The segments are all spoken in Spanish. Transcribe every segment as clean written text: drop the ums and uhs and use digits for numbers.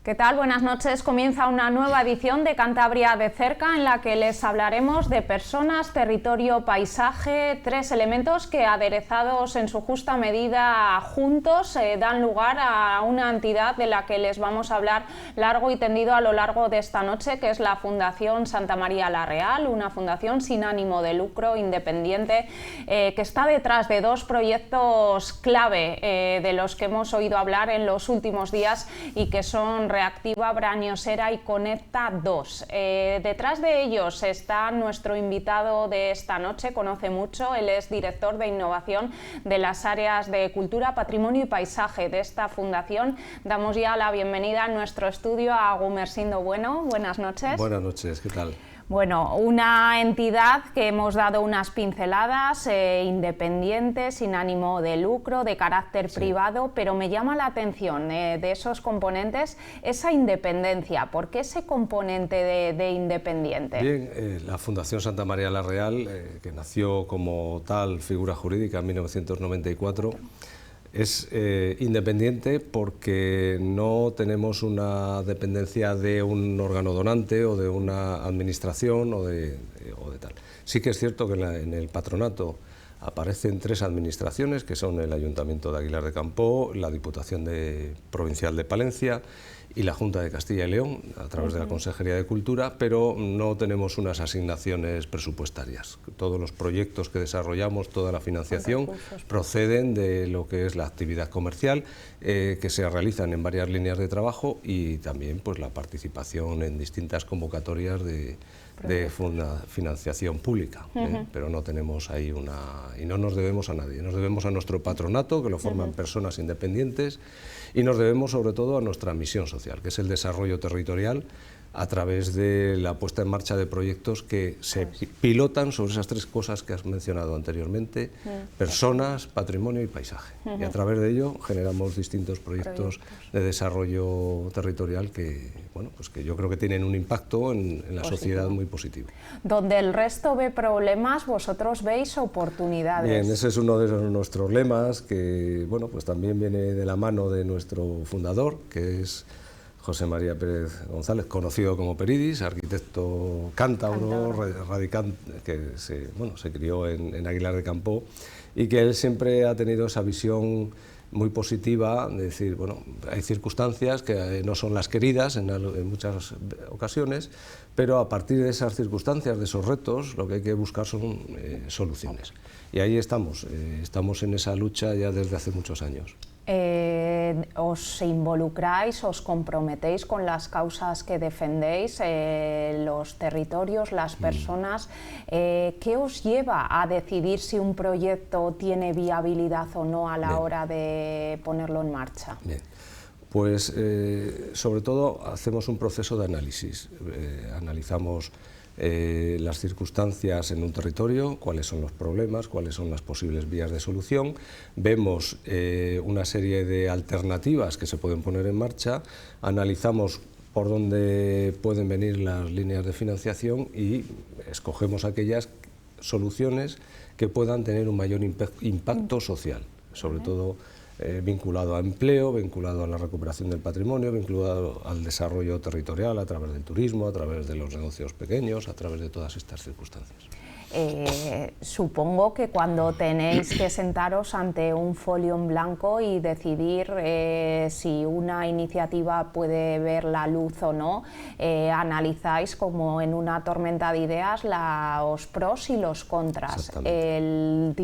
¿Qué tal? Buenas noches. Comienza una nueva edición de Cantabria de cerca en la que les hablaremos de personas, territorio, paisaje, tres elementos que aderezados en su justa medida juntos dan lugar a una entidad de la que les vamos a hablar largo y tendido a lo largo de esta noche, que es la Fundación Santa María la Real, una fundación sin ánimo de lucro, independiente, que está detrás de dos proyectos clave de los que hemos oído hablar en los últimos días y que son Reactiva, Braniosera y Conecta 2. Detrás de ellos está nuestro invitado de esta noche, conoce mucho, él es director de innovación de las áreas de cultura, patrimonio y paisaje de esta fundación. Damos ya la bienvenida a nuestro estudio a Gumersindo Bueno. Buenas noches. Buenas noches, ¿qué tal? Bueno, una entidad que hemos dado unas pinceladas, independiente, sin ánimo de lucro, de carácter privado, pero me llama la atención de esos componentes, esa independencia. ¿Por qué ese componente de independiente? Bien, la Fundación Santa María la Real, que nació como tal figura jurídica en 1994, es independiente porque no tenemos una dependencia de un órgano donante o de una administración o de tal. Sí que es cierto que en el patronato aparecen tres administraciones, que son el Ayuntamiento de Aguilar de Campoo, la Diputación Provincial de Palencia y la Junta de Castilla y León, a través de la Consejería de Cultura, pero no tenemos unas asignaciones presupuestarias. Todos los proyectos que desarrollamos, toda la financiación, proceden de lo que es la actividad comercial, que se realizan en varias líneas de trabajo y también pues, la participación en distintas convocatorias de financiación pública, pero no tenemos ahí y no nos debemos a nadie, nos debemos a nuestro patronato, que lo forman personas independientes, y nos debemos sobre todo a nuestra misión social, que es el desarrollo territorial a través de la puesta en marcha de proyectos que se pilotan sobre esas tres cosas que has mencionado anteriormente, personas, patrimonio y paisaje. Y a través de ello generamos distintos proyectos de desarrollo territorial que, bueno, pues que yo creo que tienen un impacto en la sociedad muy positivo. Donde el resto ve problemas, vosotros veis oportunidades. Bien, ese es uno de nuestros lemas que, bueno, pues también viene de la mano de nuestro fundador, que es José María Pérez González, conocido como Peridis, arquitecto cántabro, radicante, que se crió en Aguilar de Campoo, y que él siempre ha tenido esa visión muy positiva, de decir, bueno, hay circunstancias que no son las queridas en muchas ocasiones, pero a partir de esas circunstancias, de esos retos, lo que hay que buscar son soluciones. Y ahí estamos en esa lucha ya desde hace muchos años. ¿Os involucráis, os comprometéis con las causas que defendéis, los territorios, las personas? ¿Qué os lleva a decidir si un proyecto tiene viabilidad o no a la hora de ponerlo en marcha? Bien. Pues sobre todo hacemos un proceso de análisis, analizamos las circunstancias en un territorio, cuáles son los problemas, cuáles son las posibles vías de solución, vemos una serie de alternativas que se pueden poner en marcha, analizamos por dónde pueden venir las líneas de financiación y escogemos aquellas soluciones que puedan tener un mayor impacto social, sobre todo vinculado a empleo, vinculado a la recuperación del patrimonio, vinculado al desarrollo territorial a través del turismo, a través de los negocios pequeños, a través de todas estas circunstancias. Supongo que cuando tenéis que sentaros ante un folio en blanco y decidir si una iniciativa puede ver la luz o no, analizáis como en una tormenta de ideas los pros y los contras, el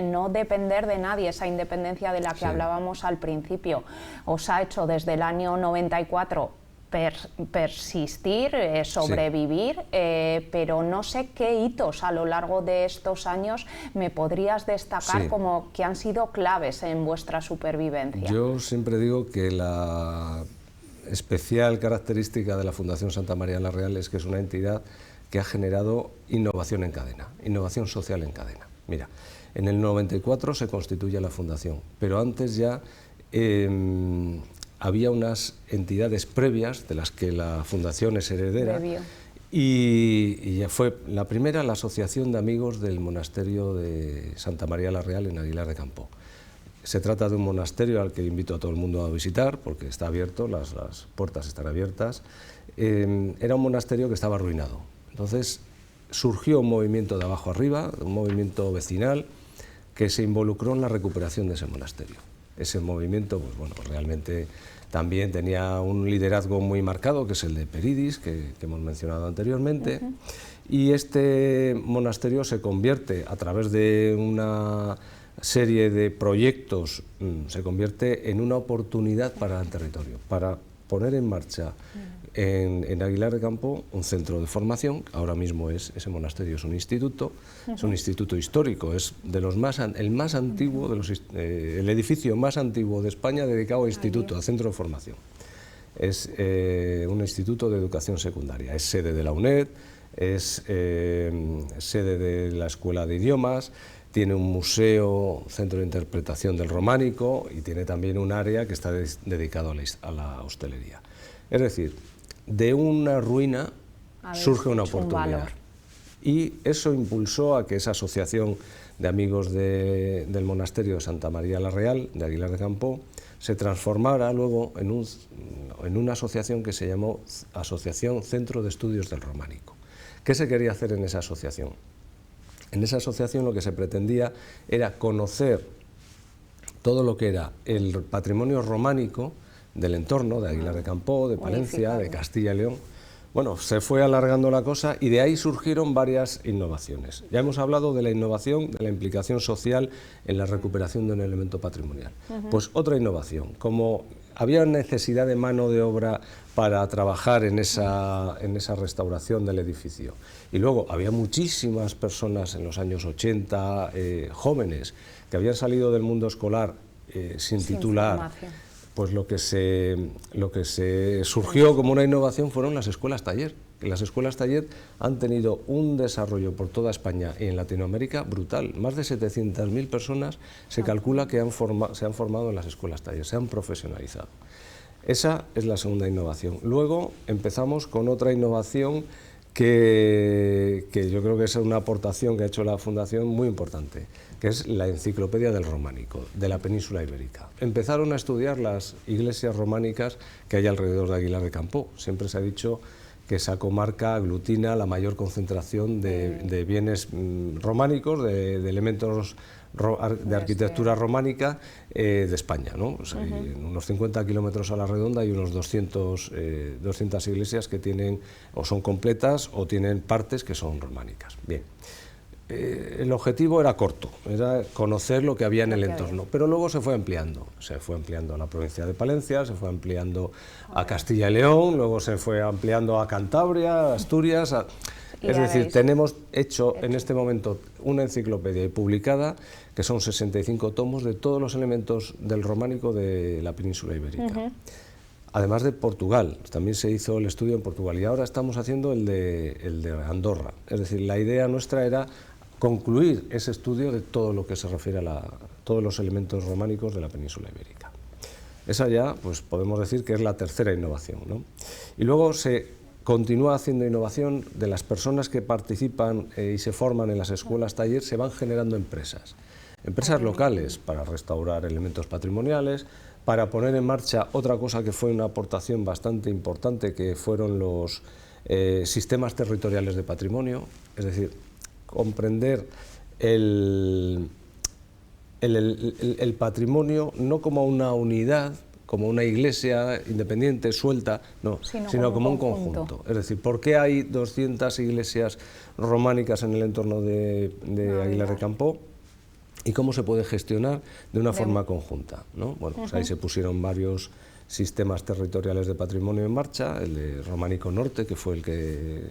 no depender de nadie, esa independencia de la que hablábamos al principio, os ha hecho desde el año 94 persistir, sobrevivir, pero no sé qué hitos a lo largo de estos años me podrías destacar como que han sido claves en vuestra supervivencia. Yo siempre digo que la especial característica de la Fundación Santa María la Real es que es una entidad que ha generado innovación en cadena, innovación social en cadena. Mira, en el 94 se constituye la Fundación, pero antes ya había unas entidades previas de las que la Fundación es heredera y ya fue la primera la Asociación de Amigos del Monasterio de Santa María la Real en Aguilar de Campoo. Se trata de un monasterio al que invito a todo el mundo a visitar, porque está abierto, las puertas están abiertas. Era un monasterio que estaba arruinado. Entonces surgió un movimiento de abajo arriba, un movimiento vecinal, que se involucró en la recuperación de ese monasterio. Ese movimiento, pues bueno, realmente también tenía un liderazgo muy marcado, que es el de Peridis, que hemos mencionado anteriormente, y este monasterio se convierte, a través de una serie de proyectos, se convierte en una oportunidad para el territorio, para poner en marcha en Aguilar de Campo un centro de formación. Ahora mismo ese monasterio es un instituto histórico, es de los el más antiguo, el edificio más antiguo de España dedicado a instituto, a centro de formación. Es un instituto de educación secundaria, es sede de la UNED, es sede de la Escuela de Idiomas, tiene un museo, centro de interpretación del románico, y tiene también un área que está dedicado a la hostelería. Es decir, de una ruina surge una oportunidad. Y eso impulsó a que esa asociación de amigos del monasterio de Santa María la Real, de Aguilar de Campo, se transformara luego en una asociación que se llamó Asociación Centro de Estudios del Románico. ¿Qué se quería hacer en esa asociación? En esa asociación lo que se pretendía era conocer todo lo que era el patrimonio románico del entorno, de Aguilar de Campo, de Palencia, de Castilla y León. Bueno, se fue alargando la cosa y de ahí surgieron varias innovaciones. Ya hemos hablado de la innovación, de la implicación social en la recuperación de un elemento patrimonial. Pues otra innovación, como había necesidad de mano de obra para trabajar en esa restauración del edificio, y luego había muchísimas personas en los años 80, jóvenes, que habían salido del mundo escolar sin titular. Pues lo que se surgió como una innovación fueron las escuelas taller. Las escuelas taller han tenido un desarrollo por toda España y en Latinoamérica brutal. Más de 700.000 personas se calcula que se han formado en las escuelas taller, se han profesionalizado. Esa es la segunda innovación. Luego empezamos con otra innovación que yo creo que es una aportación que ha hecho la Fundación muy importante, que es la enciclopedia del románico, de la península ibérica. Empezaron a estudiar las iglesias románicas que hay alrededor de Aguilar de Campo. Siempre se ha dicho que esa comarca aglutina la mayor concentración de bienes románicos, de elementos de arquitectura románica de España, ¿no? O sea, en unos 50 kilómetros a la redonda hay unos 200 iglesias que tienen, o son completas o tienen partes que son románicas. Bien. El objetivo era corto, era conocer lo que había en el entorno, pero luego se fue ampliando a la provincia de Palencia, se fue ampliando a Castilla y León, luego se fue ampliando a Cantabria, a Asturias, es decir, tenemos hecho en este momento una enciclopedia y publicada que son 65 tomos de todos los elementos del románico de la península ibérica. Además de Portugal, también se hizo el estudio en Portugal y ahora estamos haciendo el de Andorra. Es decir, la idea nuestra era concluir ese estudio de todo lo que se refiere a todos los elementos románicos de la península ibérica. Esa ya, pues podemos decir que es la tercera innovación, ¿no? Y luego se continúa haciendo innovación de las personas que participan y se forman en las escuelas taller, se van generando empresas locales para restaurar elementos patrimoniales, para poner en marcha otra cosa que fue una aportación bastante importante, que fueron los sistemas territoriales de patrimonio, es decir, comprender el patrimonio no como una unidad, como una iglesia independiente, suelta, no, sino como un conjunto. Es decir, ¿por qué hay 200 iglesias románicas en el entorno de Aguilar de Campo? ¿Y cómo se puede gestionar de una forma conjunta, ¿no? Bueno, pues ahí se pusieron varios sistemas territoriales de patrimonio en marcha, el de Románico Norte, que fue el que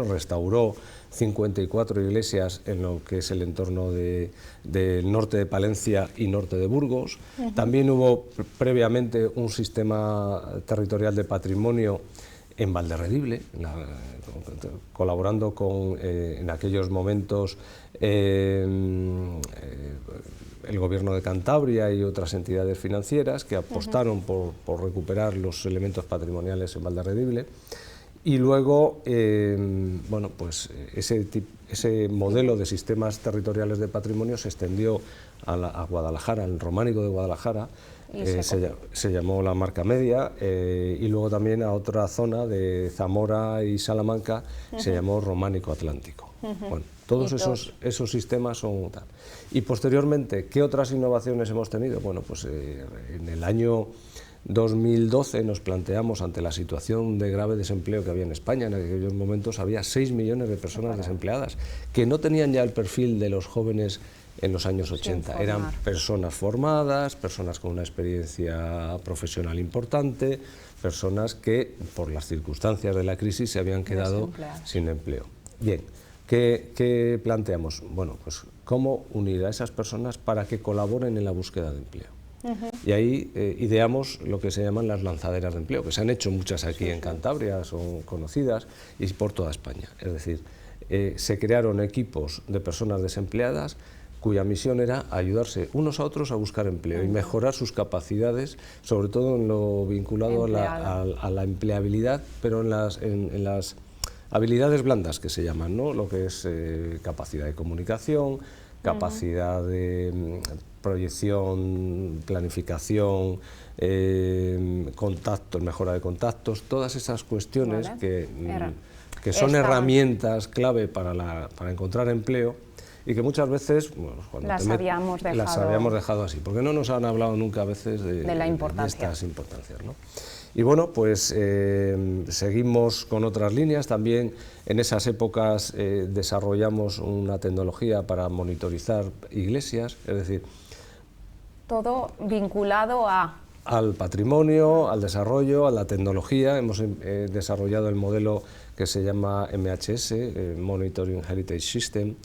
restauró 54 iglesias en lo que es el entorno del norte de Palencia y norte de Burgos. También hubo previamente un sistema territorial de patrimonio en Valderredible, colaborando con, en aquellos momentos, el Gobierno de Cantabria y otras entidades financieras que apostaron por recuperar los elementos patrimoniales en Valderredible. Y luego, ese modelo de sistemas territoriales de patrimonio se extendió a Guadalajara, al románico de Guadalajara, se llamó la Marca Media, y luego también a otra zona de Zamora y Salamanca se llamó románico atlántico. Bueno, todos esos sistemas son tal. Y posteriormente, ¿qué otras innovaciones hemos tenido? Bueno, pues en el año 2012 nos planteamos, ante la situación de grave desempleo que había en España, en aquellos momentos había 6 millones de personas desempleadas, que no tenían ya el perfil de los jóvenes en los años 80. Eran personas formadas, personas con una experiencia profesional importante, personas que por las circunstancias de la crisis se habían quedado sin empleo. Bien, ¿qué planteamos? Bueno, pues cómo unir a esas personas para que colaboren en la búsqueda de empleo. Y ahí ideamos lo que se llaman las lanzaderas de empleo, que se han hecho muchas aquí en Cantabria, son conocidas, y por toda España. Es decir, se crearon equipos de personas desempleadas cuya misión era ayudarse unos a otros a buscar empleo y mejorar sus capacidades, sobre todo en lo vinculado a la empleabilidad, pero en las habilidades blandas que se llaman, ¿no? Lo que es capacidad de comunicación, capacidad de proyección, planificación, contactos, mejora de contactos, todas esas cuestiones que son herramientas clave para encontrar empleo, y que muchas veces las habíamos dejado así, porque no nos han hablado nunca a veces de estas importancias, ¿no? Y bueno, pues seguimos con otras líneas. También en esas épocas desarrollamos una tecnología para monitorizar iglesias, es decir, todo vinculado al patrimonio, al desarrollo, a la tecnología. Hemos desarrollado el modelo que se llama MHS, Monitoring Heritage System,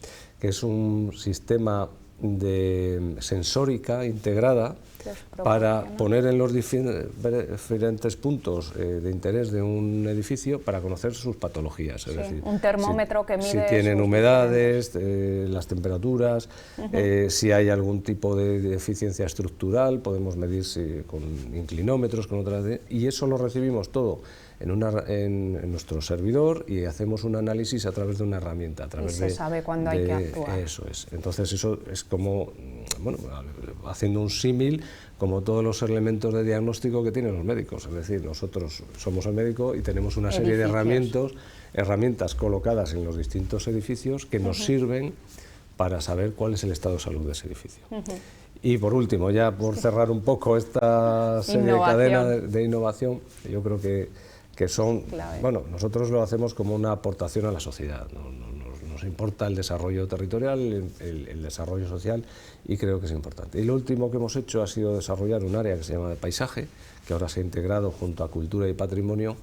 que es un sistema de sensórica integrada para poner en los diferentes puntos de interés de un edificio para conocer sus patologías. Es decir, un termómetro que mide si tienen humedades, las temperaturas, si hay algún tipo de deficiencia estructural, podemos medir con inclinómetros, con otras, y eso lo recibimos todo en nuestro servidor y hacemos un análisis a través de una herramienta. Se sabe cuándo hay que actuar. Eso es. Entonces eso es como, bueno, haciendo un símil, como todos los elementos de diagnóstico que tienen los médicos. Es decir, nosotros somos el médico y tenemos una serie de herramientas colocadas en los distintos edificios que nos sirven para saber cuál es el estado de salud de ese edificio. Y por último, ya por cerrar un poco esta serie de cadena de innovación, yo creo que son, bueno, nosotros lo hacemos como una aportación a la sociedad, nos importa el desarrollo territorial, el desarrollo social, y creo que es importante. Y lo último que hemos hecho ha sido desarrollar un área que se llama de paisaje, que ahora se ha integrado junto a cultura y patrimonio,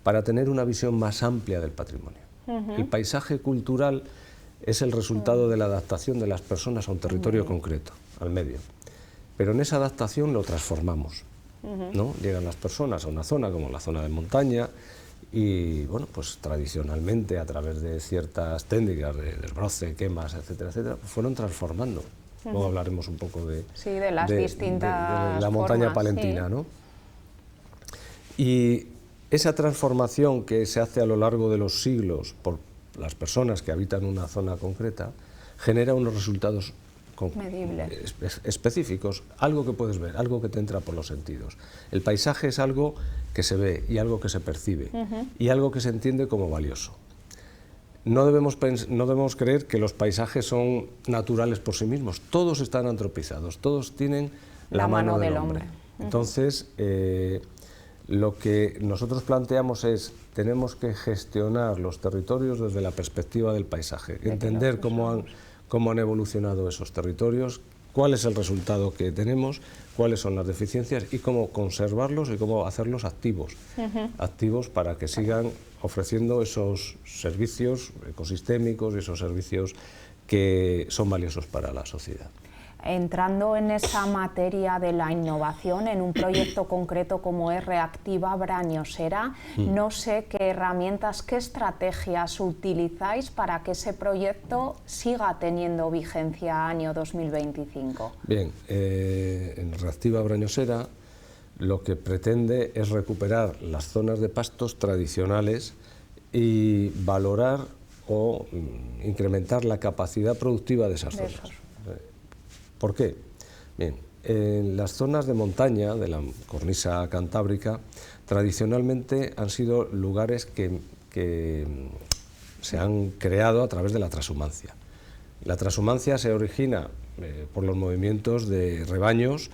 para tener una visión más amplia del patrimonio. El paisaje cultural es el resultado de la adaptación de las personas a un territorio concreto, al medio. Pero en esa adaptación lo transformamos, ¿no? Llegan las personas a una zona como la zona de montaña y, bueno, pues tradicionalmente a través de ciertas técnicas de desbroce, quemas, etcétera, etcétera, pues fueron transformando. Luego hablaremos un poco de las distintas de la montaña formas, palentina, ¿no? Y esa transformación que se hace a lo largo de los siglos por las personas que habitan una zona concreta genera unos resultados específicos, algo que puedes ver, algo que te entra por los sentidos. El paisaje es algo que se ve y algo que se percibe y algo que se entiende como valioso. No debemos creer que los paisajes son naturales por sí mismos, todos están antropizados, todos tienen la mano del hombre. Entonces, lo que nosotros planteamos es, tenemos que gestionar los territorios desde la perspectiva del paisaje, entender cómo han evolucionado esos territorios, cuál es el resultado que tenemos, cuáles son las deficiencias y cómo conservarlos y cómo hacerlos activos, activos para que sigan ofreciendo esos servicios ecosistémicos y esos servicios que son valiosos para la sociedad. Entrando en esa materia de la innovación, en un proyecto concreto como es Reactiva Brañosera, no sé qué herramientas, qué estrategias utilizáis para que ese proyecto siga teniendo vigencia año 2025. Bien, en Reactiva Brañosera lo que pretende es recuperar las zonas de pastos tradicionales y valorar o incrementar la capacidad productiva de esas zonas. ¿Por qué? Bien, en las zonas de montaña de la cornisa cantábrica tradicionalmente han sido lugares que se han creado a través de la trashumancia. La trashumancia se origina por los movimientos de rebaños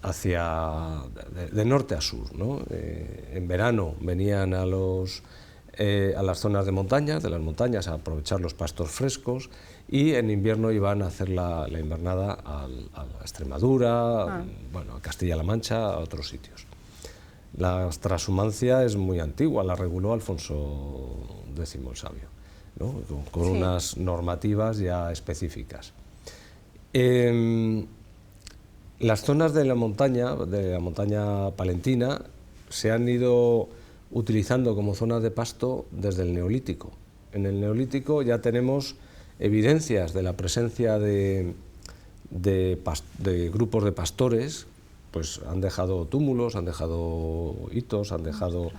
de norte a sur, ¿no? En verano venían a las zonas de montaña, a aprovechar los pastos frescos, y en invierno iban a hacer la invernada a Extremadura, bueno, a Castilla-La Mancha, a otros sitios. La trashumancia es muy antigua, la reguló Alfonso X el Sabio, ¿no? Con unas normativas ya específicas. Las zonas de la montaña palentina, se han ido utilizando como zonas de pasto desde el Neolítico. En el Neolítico ya tenemos evidencias de la presencia de grupos de pastores, pues han dejado túmulos, han dejado hitos, han dejado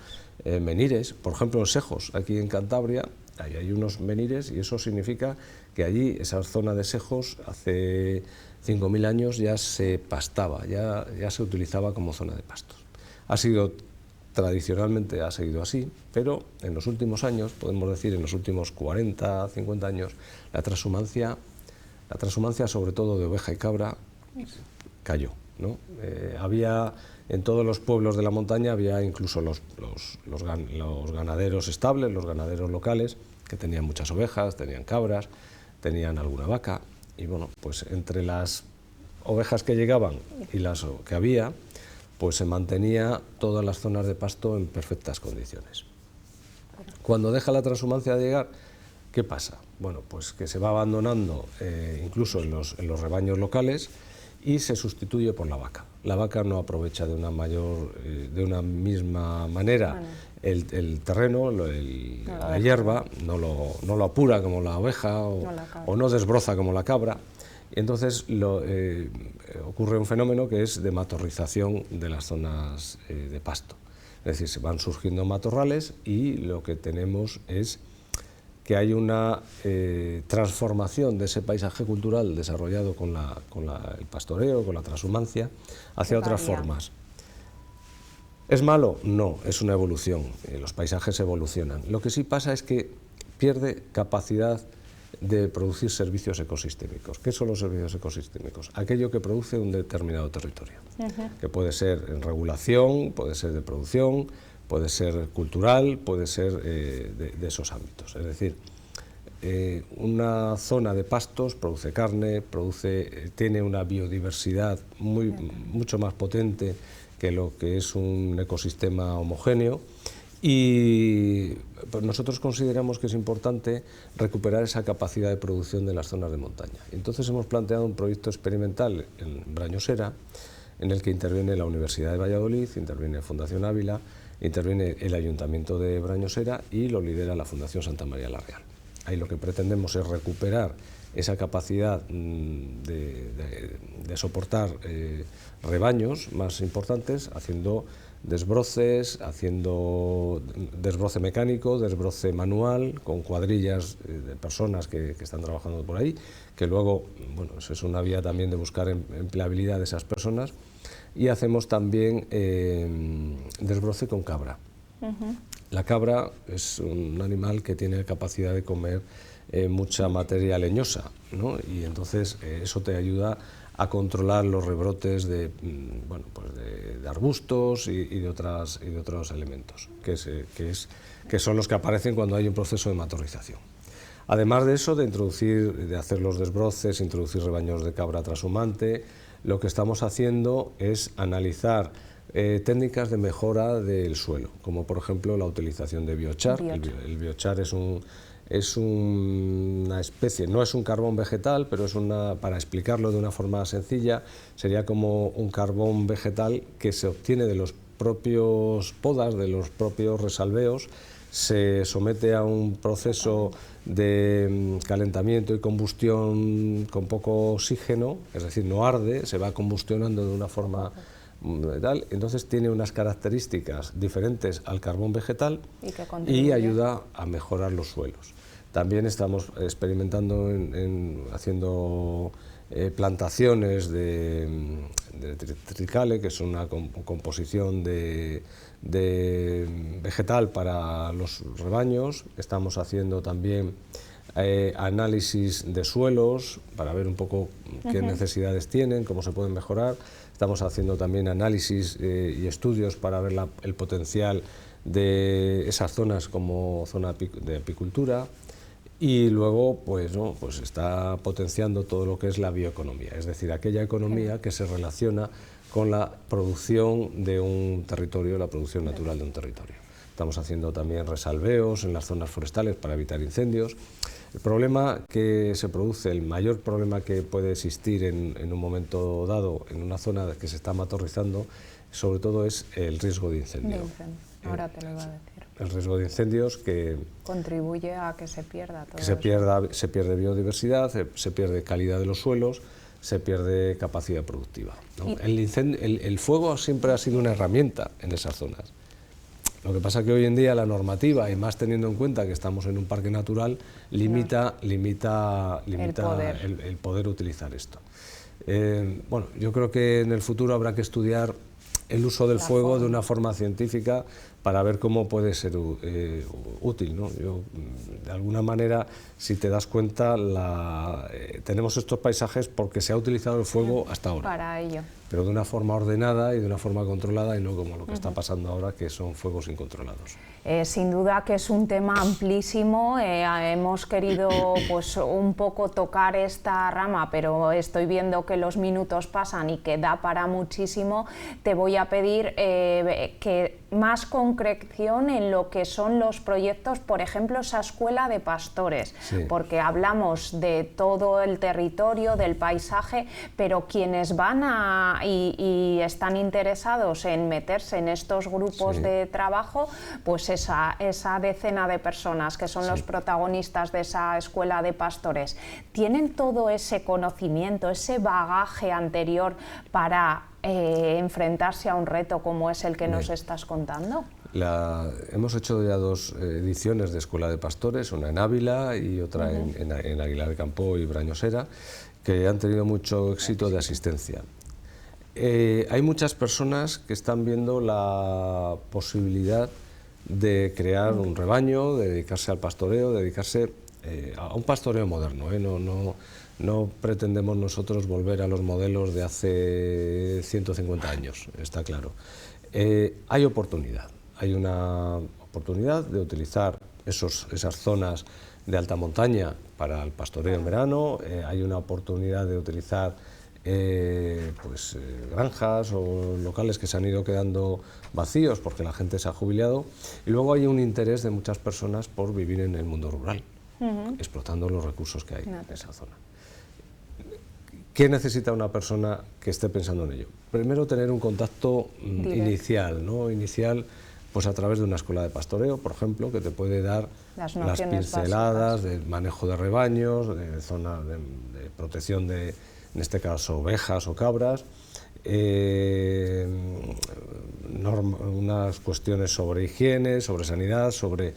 menires. Por ejemplo, en Sejos, aquí en Cantabria, ahí hay unos menires, y eso significa que allí, esa zona de Sejos, hace 5.000 años ya se pastaba, ya se utilizaba como zona de pastos. Tradicionalmente ha seguido así, pero en los últimos años, podemos decir en los últimos 40, 50 años, la trashumancia sobre todo de oveja y cabra cayó, ¿no? Había en todos los pueblos de la montaña, había incluso los ganaderos estables, los ganaderos locales, que tenían muchas ovejas, tenían cabras, tenían alguna vaca, y bueno, pues entre las ovejas que llegaban y las que había, pues se mantenía todas las zonas de pasto en perfectas condiciones. Cuando deja la trashumancia de llegar, ¿qué pasa? Bueno, pues que se va abandonando incluso en los rebaños locales, y se sustituye por la vaca. La vaca no aprovecha de una misma manera el terreno, la hierba, no lo apura como la oveja, o no desbroza como la cabra. Y entonces ocurre un fenómeno que es de matorrización de las zonas de pasto. Es decir, se van surgiendo matorrales, y lo que tenemos es que hay una transformación de ese paisaje cultural desarrollado con el pastoreo, con la trashumancia, hacia otras formas. ¿Es malo? No, es una evolución. Los paisajes evolucionan. Lo que sí pasa es que pierde capacidad de producir servicios ecosistémicos. ¿Qué son los servicios ecosistémicos? Aquello que produce un determinado territorio, que puede ser en regulación, puede ser de producción, puede ser cultural, puede ser de esos ámbitos. Es decir, una zona de pastos produce carne, tiene una biodiversidad mucho más potente que lo que es un ecosistema homogéneo, y pues nosotros consideramos que es importante recuperar esa capacidad de producción de las zonas de montaña. Entonces hemos planteado un proyecto experimental en Brañosera, en el que interviene la Universidad de Valladolid, interviene Fundación Ávila, interviene el Ayuntamiento de Brañosera, y lo lidera la Fundación Santa María la Real. Ahí lo que pretendemos es recuperar esa capacidad de soportar rebaños más importantes, haciendo desbroces, haciendo desbroce mecánico, desbroce manual, con cuadrillas de personas que están trabajando por ahí, que luego, bueno, eso es una vía también de buscar empleabilidad de esas personas. Y hacemos también desbroce con cabra. La cabra es un animal que tiene capacidad de comer mucha materia leñosa, ¿no? Y entonces eso te ayuda a controlar los rebrotes de arbustos y de otros elementos, que son los que aparecen cuando hay un proceso de matorrización. Además de eso, de hacer los desbroces, introducir rebaños de cabra trashumante, lo que estamos haciendo es analizar técnicas de mejora del suelo, como por ejemplo la utilización de biochar. El biochar es una especie, no es un carbón vegetal, pero para explicarlo de una forma sencilla, sería como un carbón vegetal que se obtiene de los propios podas, de los propios resalveos, se somete a un proceso de calentamiento y combustión con poco oxígeno, es decir, no arde, se va combustionando de una forma tal, entonces tiene unas características diferentes al carbón vegetal y ayuda a mejorar los suelos. También estamos experimentando haciendo plantaciones de tricale, que es una composición de vegetal para los rebaños. Estamos haciendo también análisis de suelos para ver un poco qué necesidades tienen, cómo se pueden mejorar. Estamos haciendo también análisis y estudios para ver el potencial de esas zonas como zona de apicultura. Y luego pues está potenciando todo lo que es la bioeconomía, es decir, aquella economía que se relaciona con la producción de un territorio, la producción natural de un territorio. Estamos haciendo también resalveos en las zonas forestales para evitar incendios. El problema que se produce, el mayor problema que puede existir en un momento dado en una zona que se está matorrizando, sobre todo es el riesgo de incendio. Ahora te lo iba a decir. El riesgo de incendios que contribuye a que se pierda todo. Se pierde biodiversidad, se pierde calidad de los suelos, se pierde capacidad productiva, ¿no? El fuego siempre ha sido una herramienta en esas zonas. Lo que pasa es que hoy en día la normativa, y más teniendo en cuenta que estamos en un parque natural, limita el poder utilizar esto. Bueno, yo creo que en el futuro habrá que estudiar el uso del fuego de una forma científica para ver cómo puede ser útil, ¿no? De alguna manera, si te das cuenta, tenemos estos paisajes porque se ha utilizado el fuego hasta ahora. Para ello. Pero de una forma ordenada y de una forma controlada, y no como lo que está pasando ahora, que son fuegos incontrolados. Sin duda que es un tema amplísimo. Hemos querido pues un poco tocar esta rama, pero estoy viendo que los minutos pasan y que da para muchísimo. Te voy a pedir que más concreción en lo que son los proyectos, por ejemplo, esa escuela de pastores, porque hablamos de todo el territorio, del paisaje, pero quienes van y están interesados en meterse en estos grupos de trabajo, pues esa decena de personas que son los protagonistas de esa escuela de pastores, ¿tienen todo ese conocimiento, ese bagaje anterior para enfrentarse a un reto como es el que nos estás contando? Hemos hecho ya 2 ediciones de Escuela de Pastores, una en Ávila y otra en Aguilar de Campo y Brañosera, que han tenido mucho éxito de asistencia. Hay muchas personas que están viendo la posibilidad de crear un rebaño, de dedicarse al pastoreo, de dedicarse a un pastoreo moderno, no pretendemos nosotros volver a los modelos de hace 150 años, está claro. Hay oportunidad, hay una oportunidad de utilizar esas zonas de alta montaña para el pastoreo en verano, hay una oportunidad de utilizar granjas o locales que se han ido quedando vacíos porque la gente se ha jubilado, y luego hay un interés de muchas personas por vivir en el mundo rural, explotando los recursos que hay en esa zona. ¿Qué necesita una persona que esté pensando en ello? Primero, tener un contacto inicial, ¿no? Inicial, pues a través de una escuela de pastoreo, por ejemplo, que te puede dar las pinceladas del manejo de rebaños, de zona de protección de, en este caso, ovejas o cabras, unas cuestiones sobre higiene, sobre sanidad, sobre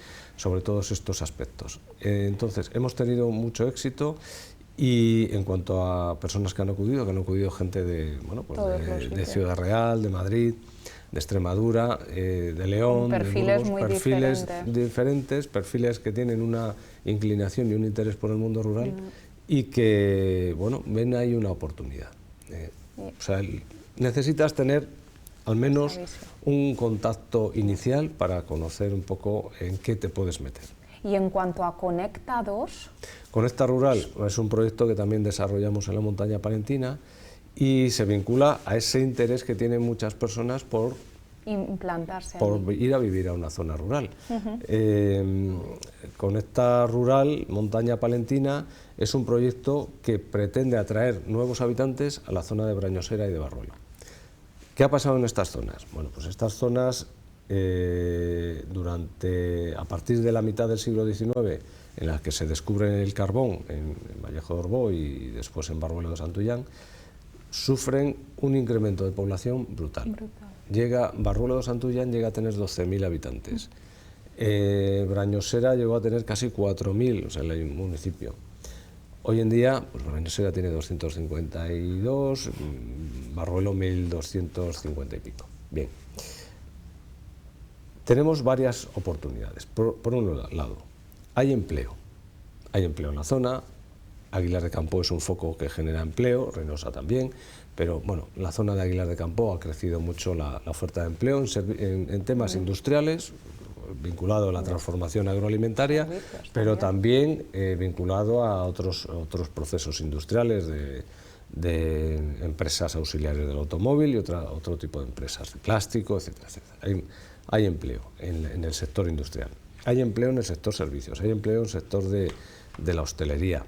todos estos aspectos. Entonces, hemos tenido mucho éxito. Y en cuanto a personas que han acudido gente de Ciudad Real, de Madrid, de Extremadura, de León, perfiles de Burgos, perfiles diferentes, perfiles que tienen una inclinación y un interés por el mundo rural y que ven ahí una oportunidad. O sea, necesitas tener al menos un contacto inicial para conocer un poco en qué te puedes meter. Y en cuanto a Conecta 2... Conecta Rural es un proyecto que también desarrollamos en la montaña palentina y se vincula a ese interés que tienen muchas personas por implantarse, por ir a vivir a una zona rural. Conecta Rural, montaña palentina, es un proyecto que pretende atraer nuevos habitantes a la zona de Brañosera y de Barruelo. ¿Qué ha pasado en estas zonas? Bueno, pues estas zonas a partir de la mitad del siglo XIX, en las que se descubre el carbón en Vallejo de Orbó y después en Barruelo de Santullán, sufren un incremento de población brutal. Barruelo de Santullán llega a tener 12.000 habitantes. Brañosera llegó a tener casi 4.000, o sea, el municipio. Hoy en día, pues Brañosera tiene 252, Barruelo 1.250 y pico. Bien. Tenemos varias oportunidades. Por un lado, hay empleo. Hay empleo en la zona. Aguilar de Campo es un foco que genera empleo, Reynosa también, pero bueno, la zona de Aguilar de Campo ha crecido mucho la oferta de empleo en temas industriales, vinculado a la transformación agroalimentaria, pero también vinculado a otros procesos industriales de empresas auxiliares del automóvil y otro tipo de empresas, de plástico, etcétera, etcétera. Hay empleo en el sector industrial, hay empleo en el sector servicios, hay empleo en el sector de la hostelería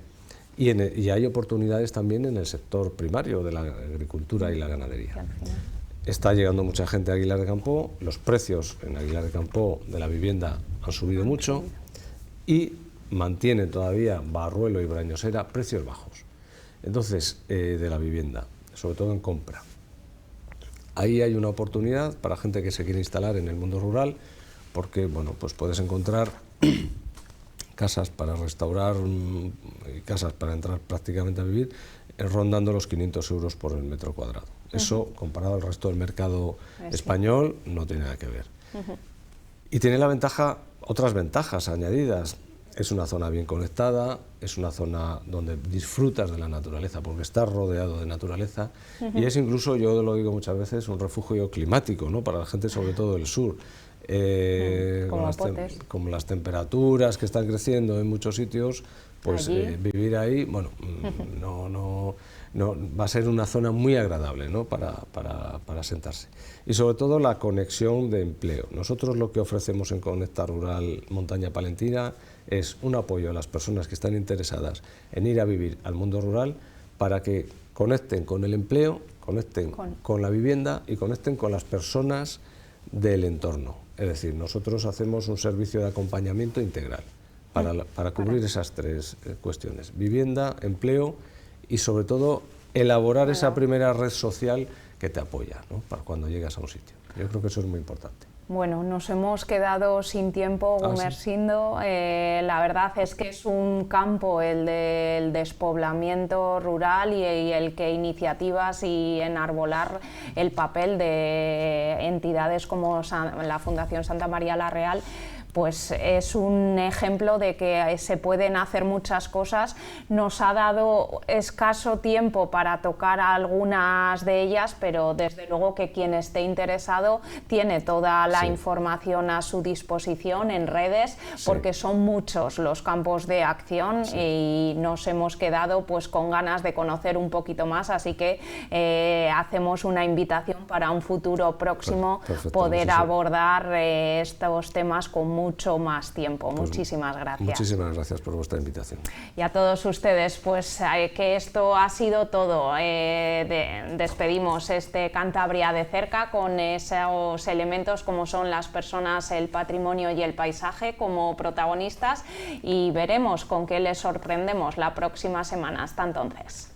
y hay oportunidades también en el sector primario de la agricultura y la ganadería. Está llegando mucha gente a Aguilar de Campo, los precios en Aguilar de Campo de la vivienda han subido mucho y mantienen todavía Barruelo y Brañosera precios bajos. Entonces, de la vivienda, sobre todo en compra. Ahí hay una oportunidad para gente que se quiere instalar en el mundo rural, porque bueno, pues puedes encontrar casas para restaurar y casas para entrar prácticamente a vivir rondando los 500 euros por el metro cuadrado. Eso, comparado al resto del mercado español, no tiene nada que ver. Y tiene otras ventajas añadidas. Es una zona bien conectada, es una zona donde disfrutas de la naturaleza, porque estás rodeado de naturaleza, y es incluso, yo lo digo muchas veces, un refugio climático, ¿no?, para la gente sobre todo del sur. Como las temperaturas que están creciendo en muchos sitios, pues vivir ahí, bueno, no va a ser una zona muy agradable, ¿no?, para sentarse. Y sobre todo la conexión de empleo. Nosotros lo que ofrecemos en Conecta Rural Montaña Palentina es un apoyo a las personas que están interesadas en ir a vivir al mundo rural para que conecten con el empleo, conecten con la vivienda y conecten con las personas del entorno. Es decir, nosotros hacemos un servicio de acompañamiento integral para cubrir esas tres cuestiones: vivienda, empleo y sobre todo elaborar esa primera red social que te apoya, ¿no?, para cuando llegas a un sitio. Yo creo que eso es muy importante. Bueno, nos hemos quedado sin tiempo, Gumersindo. La verdad es que es un campo, el del despoblamiento rural y el que iniciativas y enarbolar el papel de entidades como la Fundación Santa María la Real, pues es un ejemplo de que se pueden hacer muchas cosas. Nos ha dado escaso tiempo para tocar algunas de ellas, pero desde luego que quien esté interesado tiene toda la información a su disposición en redes, porque son muchos los campos de acción y nos hemos quedado pues con ganas de conocer un poquito más, así que hacemos una invitación para un futuro próximo poder abordar estos temas con mucho más tiempo. Pues muchísimas gracias. Muchísimas gracias por vuestra invitación. Y a todos ustedes, pues que esto ha sido todo. Despedimos este Cantabria de cerca con esos elementos como son las personas, el patrimonio y el paisaje como protagonistas, y veremos con qué les sorprendemos la próxima semana. Hasta entonces.